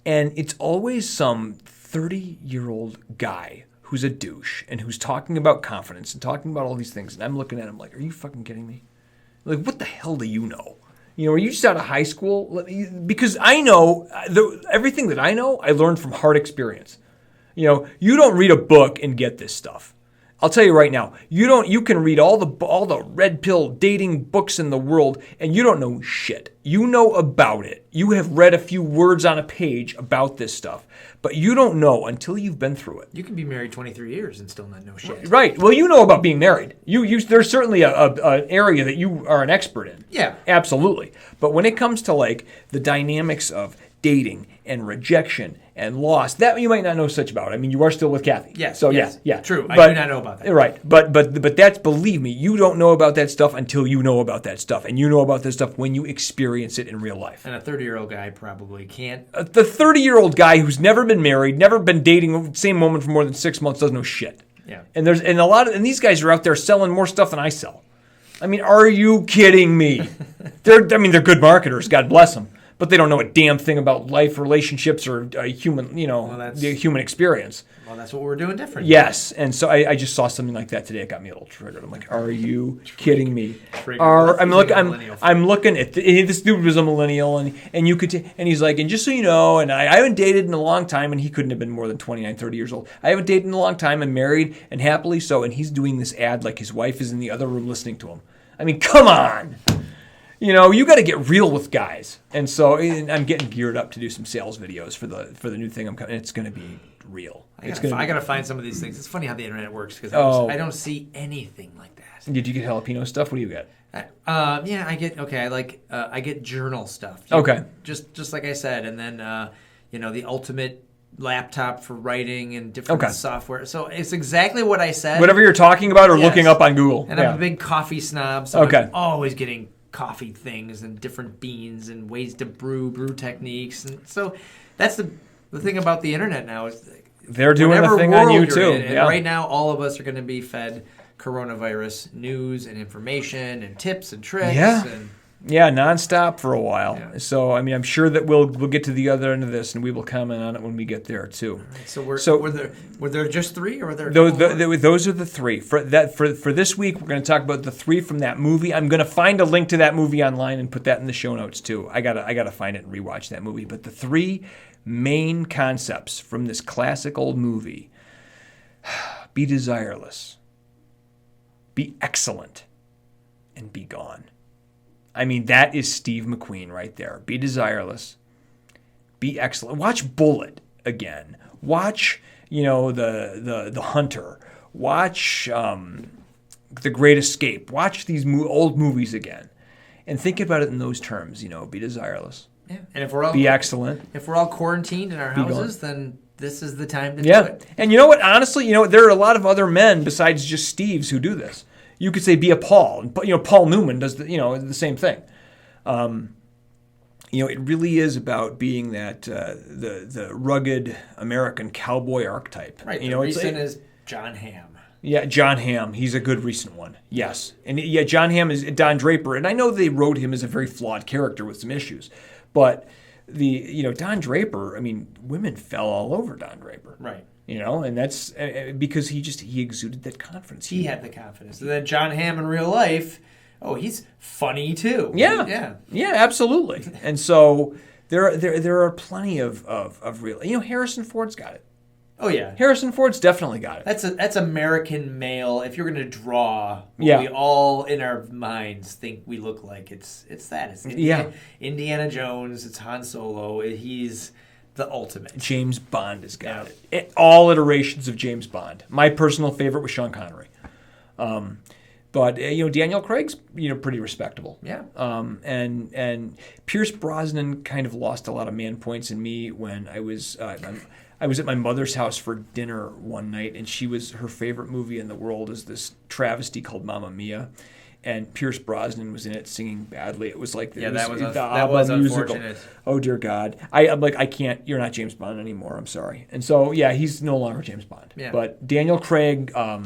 And it's always some 30-year-old guy who's a douche and who's talking about confidence and talking about all these things. And I'm looking at him like, are you fucking kidding me? Like, what the hell do you know? Are you just out of high school? Because I know, everything that I know, I learned from hard experience. You don't read a book and get this stuff. I'll tell you right now, you can read all the red pill dating books in the world and you don't know shit. You know about it. You have read a few words on a page about this stuff, but you don't know until you've been through it. You can be married 23 years and still not know shit. Right. Well, you know about being married. There's certainly an area that you are an expert in. Yeah. Absolutely. But when it comes to like the dynamics of dating and rejection and loss. That you might not know such about. I mean, you are still with Kathy. Yes. So yes. yeah. True. But, I do not know about that. Right. But that's, believe me, you don't know about that stuff until you know about that stuff. And you know about this stuff when you experience it in real life. And a 30-year-old guy probably can't. The 30-year-old guy who's never been married, never been dating the same woman for more than 6 months doesn't know shit. Yeah. And these guys are out there selling more stuff than I sell. I mean, are you kidding me? They're good marketers, God bless them, but they don't know a damn thing about life, relationships, or human, the human experience. Well, that's what we're doing different. Yes, and so I just saw something like that today. It got me a little triggered. I'm like, are you kidding me? I'm looking at this dude was a millennial, and you could and he's like, and just so you know, and I haven't dated in a long time, and he couldn't have been more than 29, 30 years old. I haven't dated in a long time. I'm married and happily so, and he's doing this ad like his wife is in the other room listening to him. I mean, come on. You got to get real with guys. And so I'm getting geared up to do some sales videos for the new thing I'm coming. It's going to be real. I got to find some of these things. It's funny how the internet works because I don't see anything like that. Did you get jalapeno stuff? What do you get? I get journal stuff. Okay. Just like I said, and then the ultimate laptop for writing and different software. So it's exactly what I said. Whatever you're talking about or looking up on Google. And I'm a big coffee snob, so I'm always getting coffee things and different beans and ways to brew techniques. And so that's the thing about the internet now is they're doing the thing on you too. And right now all of us are going to be fed coronavirus news and information and tips and tricks. Yeah, nonstop for a while. Yeah. So I'm sure that we'll get to the other end of this, and we will comment on it when we get there too. Right. So were there just three, or were there? Those are the three for this week. We're going to talk about the three from that movie. I'm going to find a link to that movie online and put that in the show notes too. I gotta find it and rewatch that movie. But the three main concepts from this classic old movie: be desireless, be excellent, and be gone. I mean, that is Steve McQueen right there. Be desireless. Be excellent. Watch Bullet again. Watch, the Hunter. Watch The Great Escape. Watch these old movies again. And think about it in those terms, be desireless. Yeah. And if we're all... Be excellent. If we're all quarantined in our houses, then this is the time to do it. And you know what? Honestly, there are a lot of other men besides just Steve's who do this. You could say be a Paul. And, Paul Newman does the same thing. It really is about being that the rugged American cowboy archetype. Right. The recent is John Hamm. Yeah, John Hamm. He's a good recent one. Yes. And John Hamm is Don Draper. And I know they wrote him as a very flawed character with some issues. But Don Draper, women fell all over Don Draper. Right. And that's because he exuded that confidence. He had the confidence. And then John Hamm in real life, he's funny too. Yeah, absolutely. And so there are plenty of real. Harrison Ford's got it. Oh yeah, Harrison Ford's definitely got it. That's American male. If you're going to draw, what we all in our minds think we look like, it's that. It's Indiana Jones. It's Han Solo. He's the ultimate. James Bond has got it. All iterations of James Bond. My personal favorite was Sean Connery. But Daniel Craig's pretty respectable. Yeah. And Pierce Brosnan kind of lost a lot of man points in me when I was at my mother's house for dinner one night, and her favorite movie in the world is this travesty called Mamma Mia. And Pierce Brosnan was in it singing badly. It was like that was unfortunate. Oh dear God! I'm like, I can't. You're not James Bond anymore. I'm sorry. And so he's no longer James Bond. Yeah. But Daniel Craig. How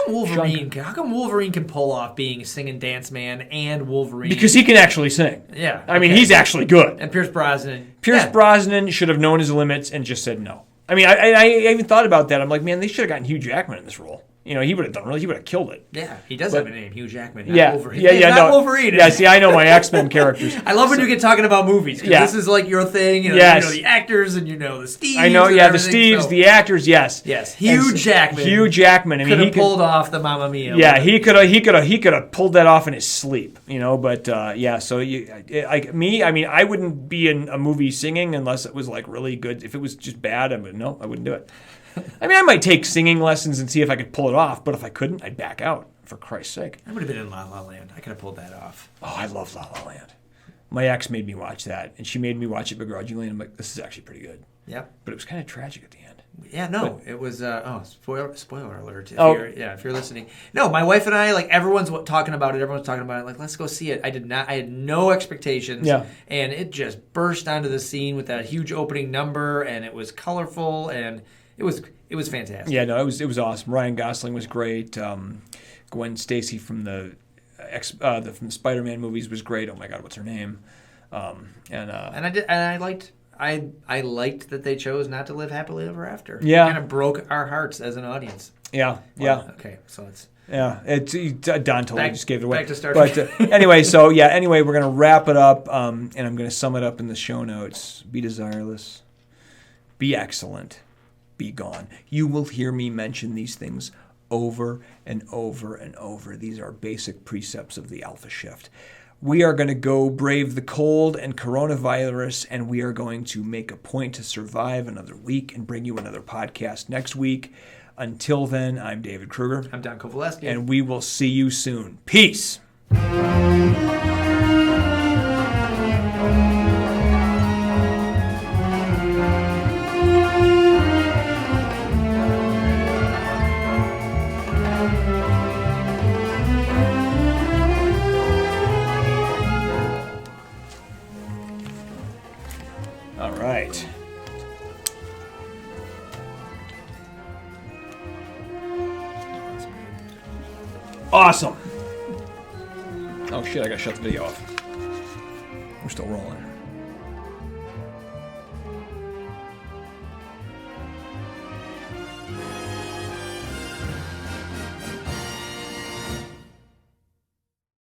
come Wolverine can pull off being singing dance man and Wolverine? Because he can actually sing. Yeah. I mean, he's actually good. And Pierce Brosnan. Brosnan should have known his limits and just said no. I mean, I even thought about that. I'm like, man, they should have gotten Hugh Jackman in this role. He would have done really. He would have killed it. Yeah, he does have a name, Hugh Jackman. Wolverine. Wolverine. Yeah, see, I know my X-Men characters. I love when you get talking about movies. This is like your thing. You know the actors and the Steves. I know. Yeah, the Steves, the actors. Yes. Hugh Jackman. Hugh Jackman. I mean, he pulled off the Mamma Mia. Yeah, he could have pulled that off in his sleep. But So I wouldn't be in a movie singing unless it was like really good. If it was just bad, I wouldn't do it. I might take singing lessons and see if I could pull it off, but if I couldn't, I'd back out, for Christ's sake. I would have been in La La Land. I could have pulled that off. Oh, I love La La Land. My ex made me watch that, and she made me watch it begrudgingly, and I'm like, this is actually pretty good. Yeah. But it was kind of tragic at the end. Yeah, no, it was. Spoiler alert! If you're listening, no, my wife and I, like, everyone's talking about it. Everyone's talking about it. Like, let's go see it. I did not. I had no expectations. Yeah. And it just burst onto the scene with that huge opening number, and it was colorful, and it was fantastic. Yeah, no, it was awesome. Ryan Gosling was great. Gwen Stacy from the from the Spider-Man movies was great. Oh my God, what's her name? I liked that they chose not to live happily ever after. Yeah. It kind of broke our hearts as an audience. Yeah. Okay, so it's... Yeah, Don totally just gave it away. Back to Star Trek. But anyway, we're going to wrap it up, and I'm going to sum it up in the show notes. Be desireless. Be excellent. Be gone. You will hear me mention these things over and over and over. These are basic precepts of the Alpha Shift. We are going to go brave the cold and coronavirus, and we are going to make a point to survive another week and bring you another podcast next week. Until then, I'm David Kruger. I'm Don Kovaleski. And we will see you soon. Peace. All right. Awesome. Oh shit, I gotta shut the video off. We're still rolling.